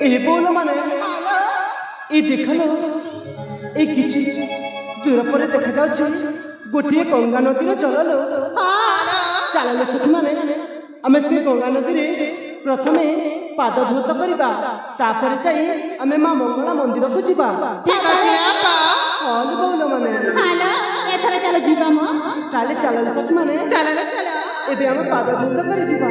ए बोल माने ए देखलो ए किछि दूर पर देखा जाउछि गोटे गंगा नदी रे चललो चललो सखी माने आमे से गंगा नदी रे प्रथमे पाद धौत करबा तापर चाहि आमे मां मंगला मंदिर को जीवा ठीक अछि आपा हाल बोल माने हालो एथरा चलो जीवा म ताले चललो सखी माने चलो चलो एबे आमे पाद धौत करि जीवा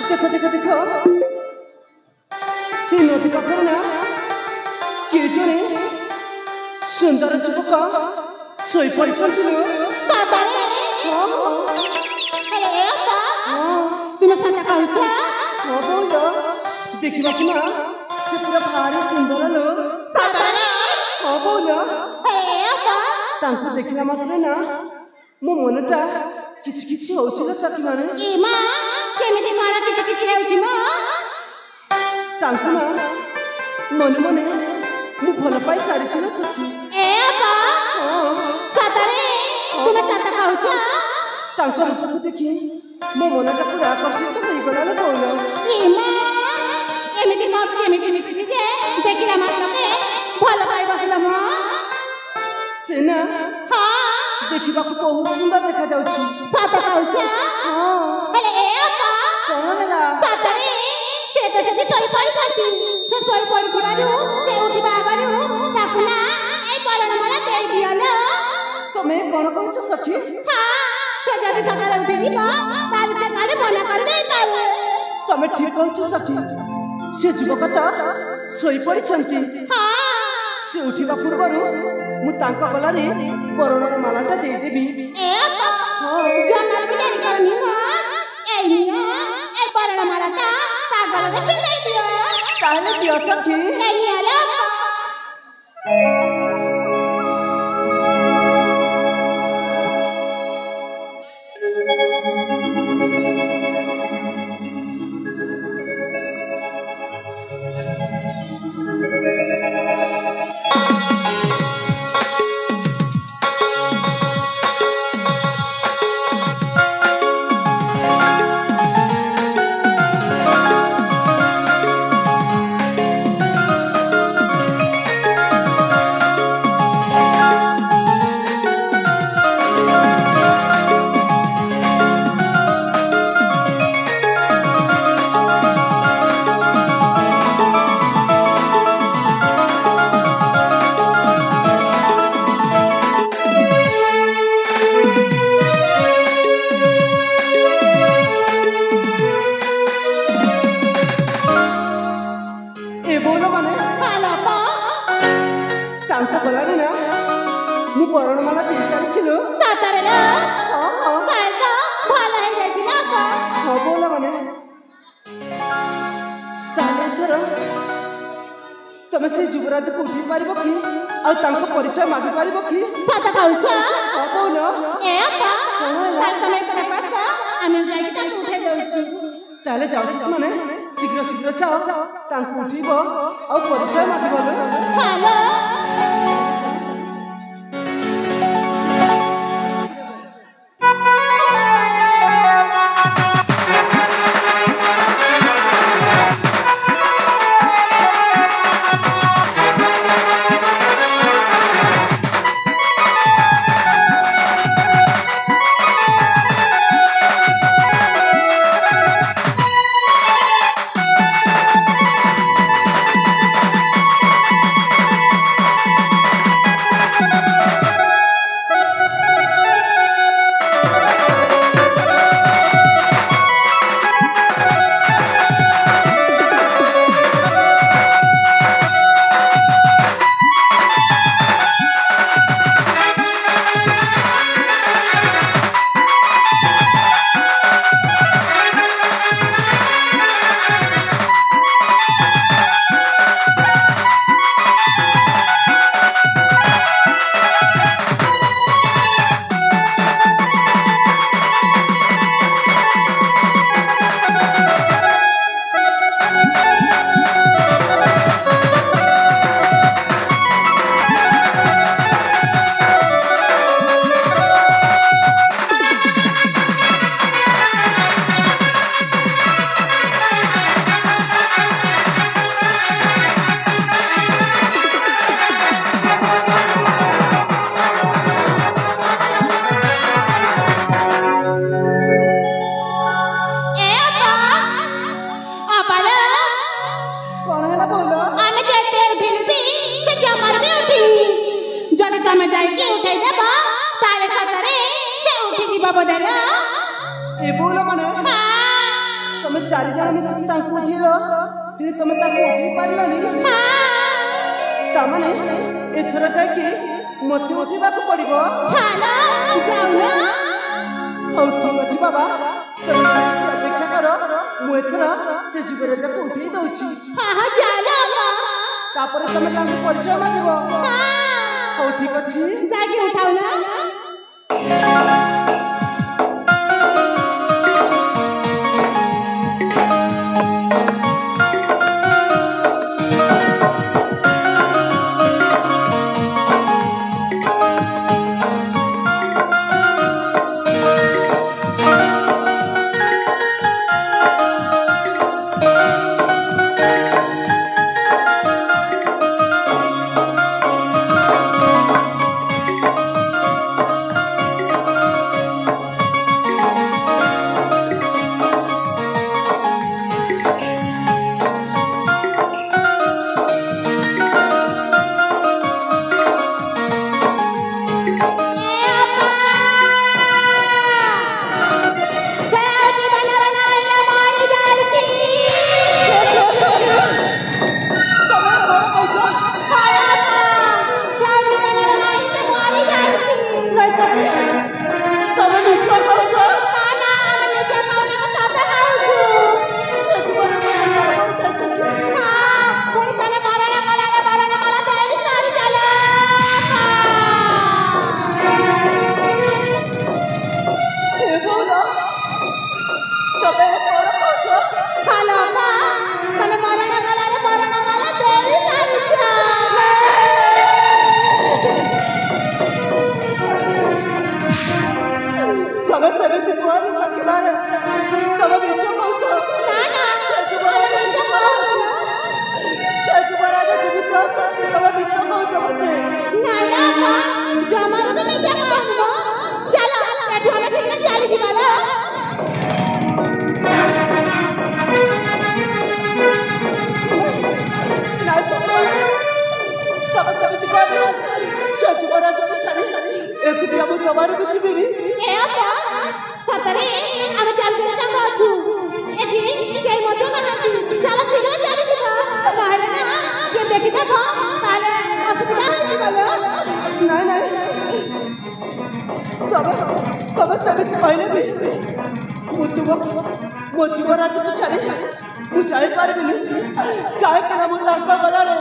देखो देखो देखो से नदी पाखर ना किए जने सुंदर युवक सोई पड़छंती सातारे अरे आपा तुम सता कहछ हो बोलो देखिबा कि ना से पूरा भारी सुंदर लो सातारे हो बोलो अरे आपा तांको देखिला मात्रे ना मो मनटा किछ किछ होउछ सखी माने ए मां केमिति मारा किछ किछ हेउछि म तांको ना मन मने मु भल पाई सारी छिलो सखी ए आपा सातारे तुम सता कहछ तांको रूप देखि मो मनटा पूरा आकर्षित होई गला बोलो ए मां एमिति म केमिति मिति जे देखिला मात्र के भल पाई बकिला म सेना देखिबा को बहुत सुंदर देखा जाउछि साता कहछ हेले ए आपा कोन होला सातारे से तो से सोई पड़ी जाती से सोई पड़ी थिबारु से उठिबा बारु ताकुना ए परण मला देई दियलो तमे कोन कहछ सखी से जदी सकाळे उठी दिबा ताले काले मना कर दे पावे तमे ठीक कहछ सखी से युवक त सोई पड़ी छंती से उठिबा पूर्वरु मु तांका गलारे बरणर मालाटा दे देबी ए आपा जमर बिचारी करनी म ए निया ए बरण मालाटा पागल रे पिंदई दियो ताले दियो सखी ए निया रे ହଁ ବୋଲା ମାନେ ତାହେଲେ ଏଥର ତମେ ସେ ଯୁବରାଜକୁ ଉଠେଇ ପାରିବ କି ଆଉ ତାଙ୍କ ପରିଚୟ ମାଗି ପାରିବ କି? ସତ କହୁଛ? ହଁ ବୋଲ। ଏ ଅପା ତାହେଲେ ତମେ ଏଥର କସ ଆମେ ଯାଇକି ତାକୁ ଉଠେଇ ଦଉଛୁ। ତାହେଲେ ଯାଅ ମାନେ ଶୀଘ୍ର ଶୀଘ୍ର ଯାଅ ତାଙ୍କୁ ଉଠେଇବ ଆଉ ପରିଚୟ ମାଗିବ। ହ୍ୟାଲୋ ତମେ ଚାରି ଜଣ ମିଶିକି ତାଙ୍କୁ ଉଠେଇଲ କିନ୍ତୁ ତମେ ତାଙ୍କୁ ଉଠେଇ ପାରିଲନି। ତାମାନେ ଏଥର ଯାଇକି ମତେ ଉଠେଇବାକୁ ପଡିବ। ହଉ ଠିକ ଅଛି ବାବା, ଅପେକ୍ଷା କର, ମୁଁ ଏଥର ସେ ଯୁବରାଜକୁ ଉଠେଇ ଦଉଛି। ତାପରେ ତମେ ତାଙ୍କୁ ପରିଚୟ ମାଗିବ। ହଉ ଠିକ ଅଛି, ଯାଇକି ଉଠାଉନା। ମୋ ଯୁବରାଜ ତୁ ଛାଡ଼ି ମୁଁ ଯାଇପାରିବିନି କାହିଁକିନା ମୁଁ ତାଙ୍କ ଗଲାରେ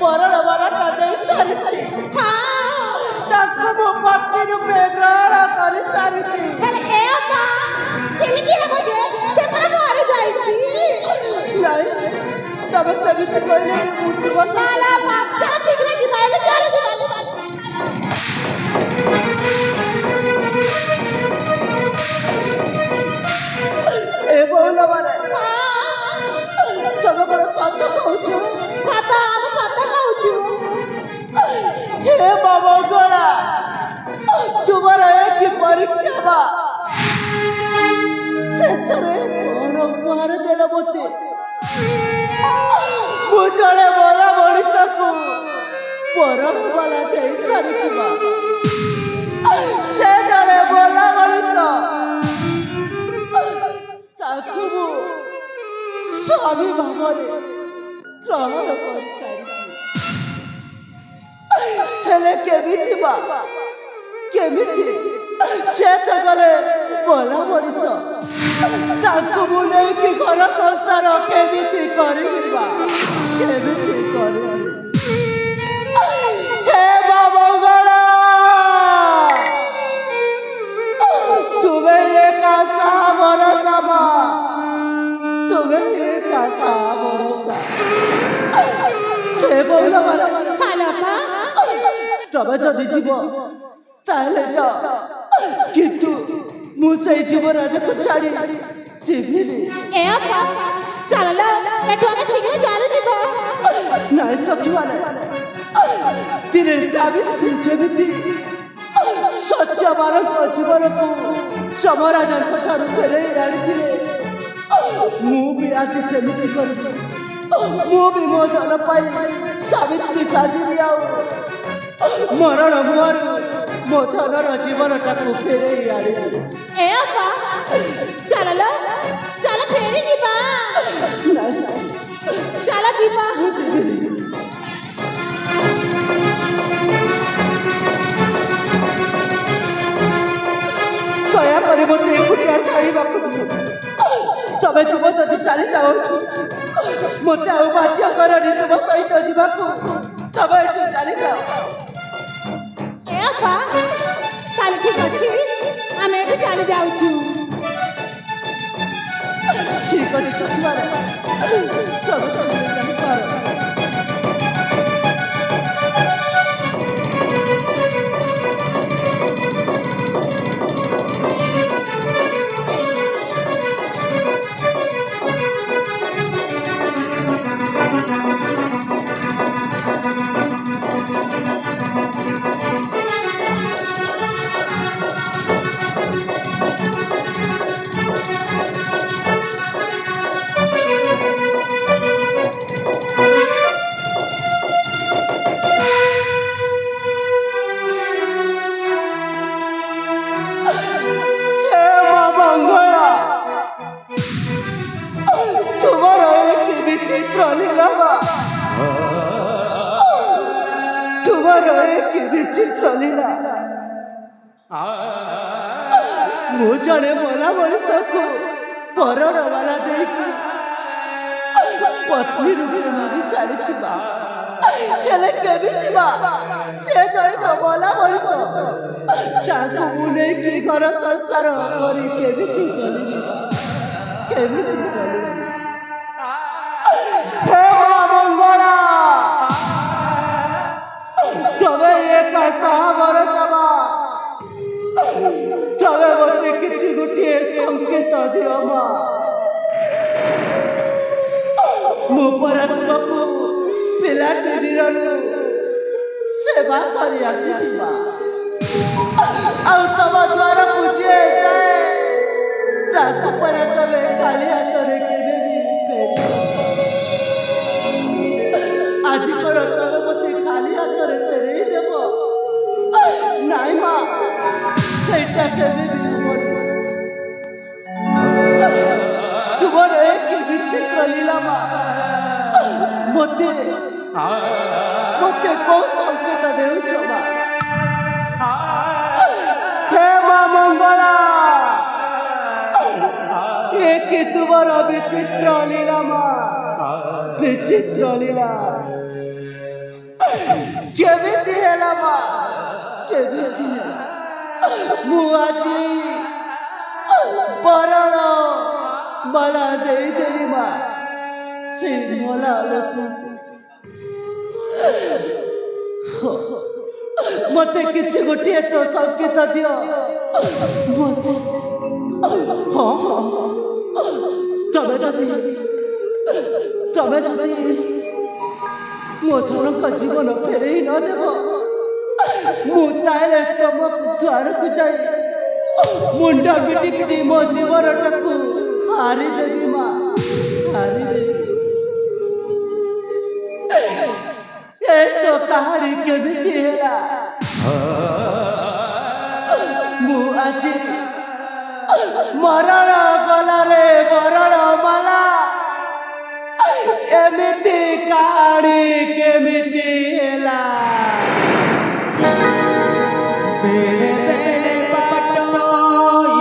ବରଣ ବାଲାଟା ଦେଇ ସାରିଛି ତାଙ୍କ ମୋ ପତ୍ନୀ ରୂପେ ଗ୍ରହଣ କରିସାରିଛି। କେମିତି ହେବ ଯେ ସେ ପରା ମରି ଯାଇଛି? ନାଇଁ ତମେ ସେମିତି କହିଲେ ମୁଁ ତୁମ ଶୀଘ୍ର ଯିବା ଏବେ ଚାଲ ଯିବା। ଏ ବୋଉଲ ମାନେ ତମେ କଣ ସତ କହୁଛ? ସତ ଆମେ ସତ କହୁଛୁ। ହେ ମଙ୍ଗଳା ତୁମର ଏ କି ପରୀକ୍ଷା ବା ଶେଷରେ କଣ ଉପହାର ଦେଲ ମୋତେ? ମୁଁ ଜଣେ ମରା ମଣିଷକୁ ବରଣ ବାଲା ଦେଇ ସାରିଛି ବା ସେ ଜଣେ ମରା ମଣିଷ ତାକୁ ମୁଁ ସ୍ୱାମୀ ଭାବରେ ଗ୍ରହଣ କରିସାରିଛି। ହେଲେ କେମିତି ବା କେମିତି ସେ ତ ଗଲେ ମରା ମଣିଷ ତାଙ୍କୁ ମୁଁ ନେଇକି ଘର ସଂସାର କେମିତି କରିବି ବା କେମିତି କରିବି? ହେ ମା ମଙ୍ଗଳା ତୁମେ ଏକା ସାହା ଭରସା ମା ତୁମେ ଏକା ସାହା ଭରସା। ହେ ବୋଉଲ ମାନେ ତମେ ଯଦି ଯିବ ତାହେଲେ ଯାଅ କିନ୍ତୁ ମୁଁ ସେଇ ଯୁବରାଜକୁ ଛାଡ଼ି ଯିବିନି। ଚାଲ ଏଠୁ ଆମେ ଶୀଘ୍ର ଚାଲିଯିବା। ନାଇଁ ସଖିମାନେ ଦିନେ ସାବିତ୍ରୀ ଯେମିତି ସତ୍ୟମାନଙ୍କ ଜୀବନକୁ ଯମରାଜଙ୍କ ଠାରୁ ଫେରାଇ ଆଣିଥିଲେ ମୁଁ ବି ଆଜି ସେମିତି କରିବି। ମୁଁ ବି ମୋ ଧନ ପାଇଁ ସାବିତ୍ରୀ ସାଜିବି ଆଉ ମରଣ ମୁହଁରୁ ମୋ ଧନର ଜୀବନଟାକୁ ଫେରାଇ ଆଣିବି। ଚାଲ ଫେରି ଯିବା। ଚାଲ ଯିବା। ଦୟାକରି ମୋତେ ଏକୁଟିଆ ଛାଡ଼ିବାକୁ ଦିଅ। ତମେ ଯିବ ଯଦି ଚାଲିଯାଅ ମୋତେ ଆଉ ବାଧ୍ୟ କରନି ତୁମ ସହିତ ଯିବାକୁ। ତମେ ଏଠୁ ଚାଲିଯାଅ। ତାହେଲେ ଠିକ ଅଛି ଆମେ ଏଠୁ ଚାଲି ଯାଉଛୁ। ଠିକ ଅଛି ସଖିମାନେ ତମେ ଜାଣିପାର। ମୁଁ ଜଣେ ମରା ମଣିଷକୁ ବରଣ ବାଲା ଦେଇକି ପତ୍ନୀ ରୂପେ ଭାବି ସାରିଛି ବା ହେଲେ କେମିତି ବା ସେ ଜଣେ ମରା ମଣିଷ ତାକୁ ମୁଁ ନେଇକି ଘର ସଂସାର କରି କେମିତି ଚଳିବି କେମିତି ଚଳିବି? ହେ ମା ମଙ୍ଗଳା ତମେ ଏକା ସାହା ଭରସା ମା ତମେ ମୋତେ କିଛି ଗୋଟିଏ ସଂକେତ ଦିଅ ମା। ମୁଁ ପରା ତୁମକୁ ପିଲାଟି ଦିନରୁ ସେବା କରି ଆସିଛି ମା ଆଉ ତମ ଦ୍ୱାରକୁ ଯିଏ ଯାଏ ତାକୁ ପରା ତମେ ଖାଲି ହାତରେ କେବେ ବି ଫେରିବ। ଆଜି କଣ ତମେ ମୋତେ ଖାଲି ହାତରେ ଫେରେଇ ଦେବ? ନାଇଁ ମା ସେଇଟା କେବେ ବି ହବନି। ତୁମର କି ବିଚିତ୍ର ଲୀଳା ମା ମୋତେ କୋଉ ସଂକେତ ଦେଉଛ ମା? ହେ ମା ମଙ୍ଗଳା कि तुमर विचित्र लीला माँ विचित्र लीला केमिति हेला माँ केमिति मुआजी परण मला देई देली माँ से मला लोक मते किछि गोटिए तो संकेत दियो मते हाँ तबे जदि मोथरक जीवन फेरे न देव मुताले तुम द्वार को जाई मुंडा पिटी पिटी मो जीवन टाकू हारी देवी माँ हारी देवी ए तो कहानी केमिति हेला मु आछि मरण गला रे मरण माला एमिति कहानी केमिति हेला बेड़े बेड़े बाटो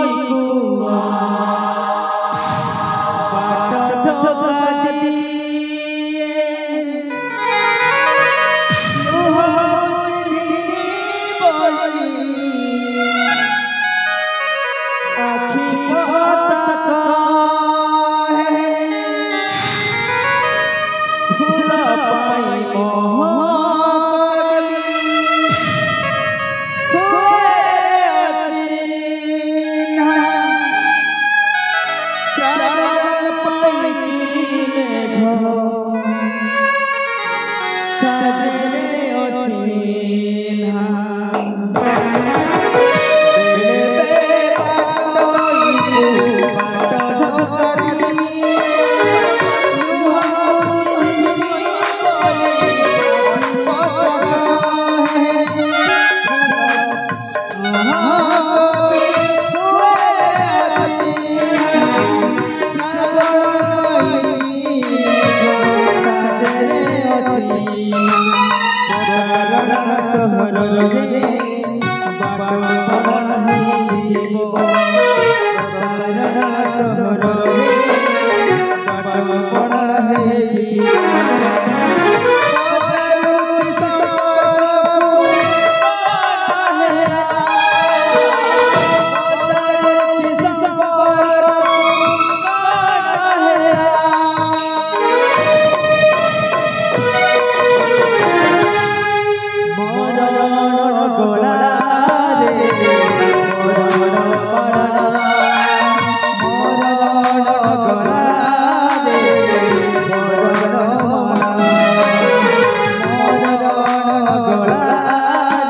इकुआ बाटो धोगदी सहर